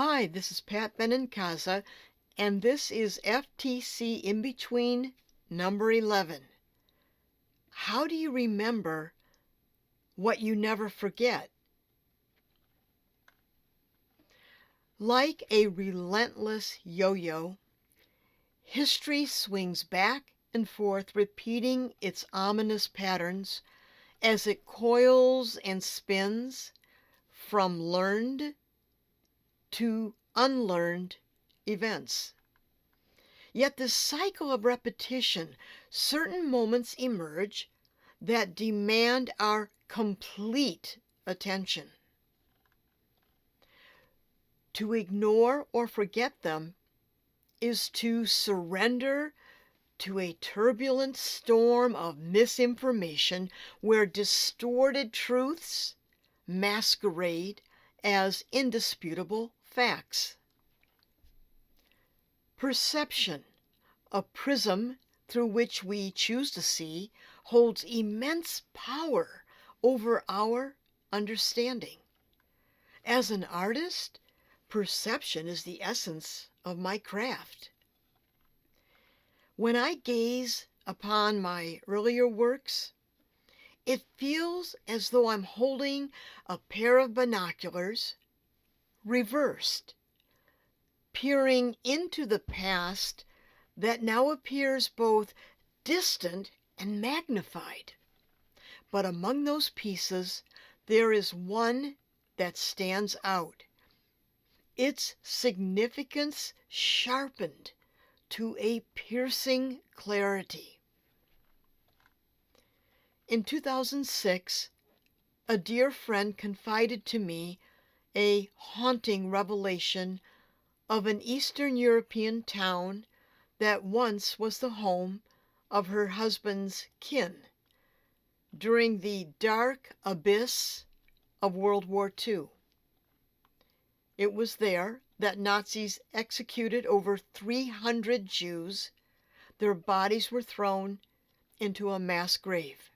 Hi, this is Pat Benincasa, and this is FTC in-between number 11. How do you remember what you never forget? Like a relentless yo-yo, history swings back and forth, repeating its ominous patterns as it coils and spins from learned to unlearned events. Yet this cycle of repetition, certain moments emerge that demand our complete attention. To ignore or forget them is to surrender to a turbulent storm of misinformation where distorted truths masquerade as indisputable facts. Perception, a prism through which we choose to see, holds immense power over our understanding. As an artist, perception is the essence of my craft. When I gaze upon my earlier works, it feels as though I'm holding a pair of binoculars reversed, peering into the past that now appears both distant and magnified. But among those pieces, there is one that stands out, its significance sharpened to a piercing clarity. In 2006, a dear friend confided to me a haunting revelation of an Eastern European town that once was the home of her husband's kin during the dark abyss of World War II. It was there that Nazis executed over 300 Jews. Their bodies were thrown into a mass grave.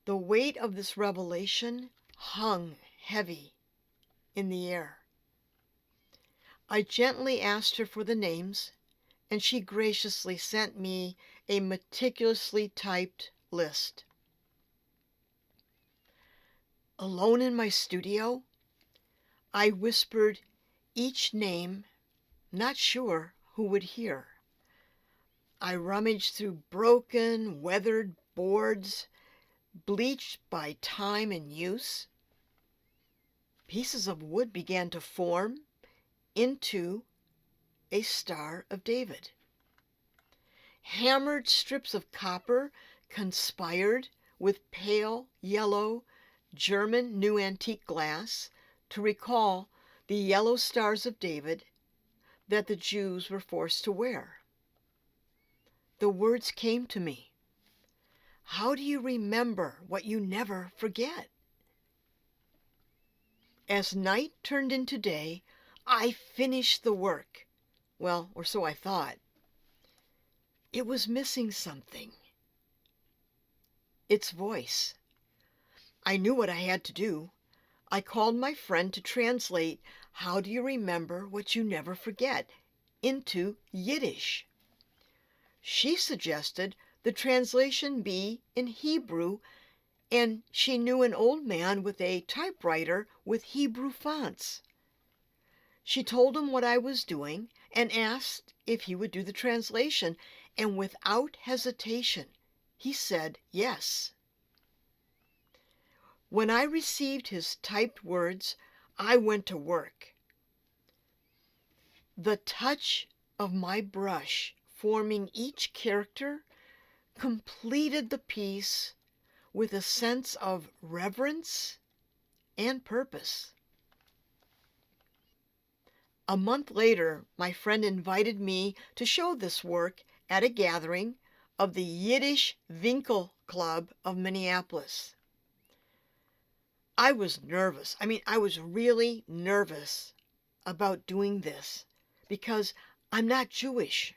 The weight of this revelation hung heavy in the air. I gently asked her for the names, and she graciously sent me a meticulously typed list. Alone in my studio, I whispered each name, not sure who would hear. I rummaged through broken, weathered boards, bleached by time and use. Pieces of wood began to form into a Star of David. Hammered strips of copper conspired with pale yellow German new antique glass to recall the yellow stars of David that the Jews were forced to wear. The words came to me. How do you remember what you never forget? As night turned into day, I finished the work. Well, or so I thought. It was missing something. Its voice. I knew what I had to do. I called my friend to translate "How do you remember what you never forget" into Yiddish. She suggested the translation be in Hebrew, and she knew an old man with a typewriter with Hebrew fonts. She told him what I was doing and asked if he would do the translation, and without hesitation, he said yes. When I received his typed words, I went to work. The touch of my brush forming each character completed the piece with a sense of reverence and purpose. A month later, my friend invited me to show this work at a gathering of the Yiddish Winkel Club of Minneapolis. I was nervous. I was really nervous about doing this because I'm not Jewish.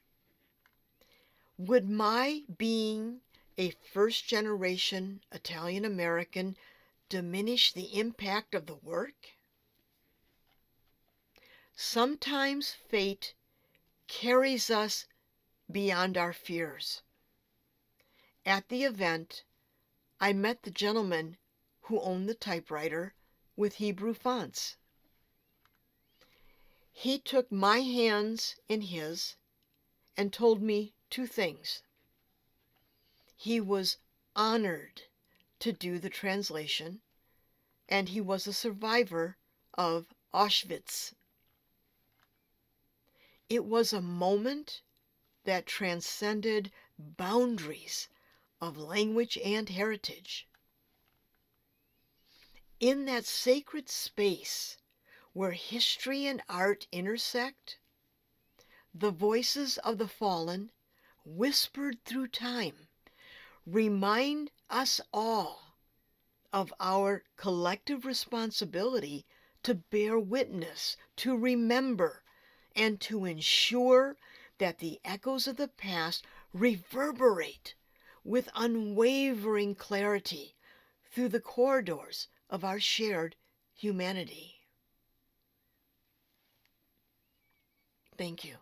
Would my being a first-generation Italian American diminish the impact of the work? Sometimes fate carries us beyond our fears. At the event, I met the gentleman who owned the typewriter with Hebrew fonts. He took my hands in his and told me two things. He was honored to do the translation, and he was a survivor of Auschwitz. It was a moment that transcended boundaries of language and heritage. In that sacred space where history and art intersect, the voices of the fallen, whispered through time, remind us all of our collective responsibility to bear witness, to remember, and to ensure that the echoes of the past reverberate with unwavering clarity through the corridors of our shared humanity. Thank you.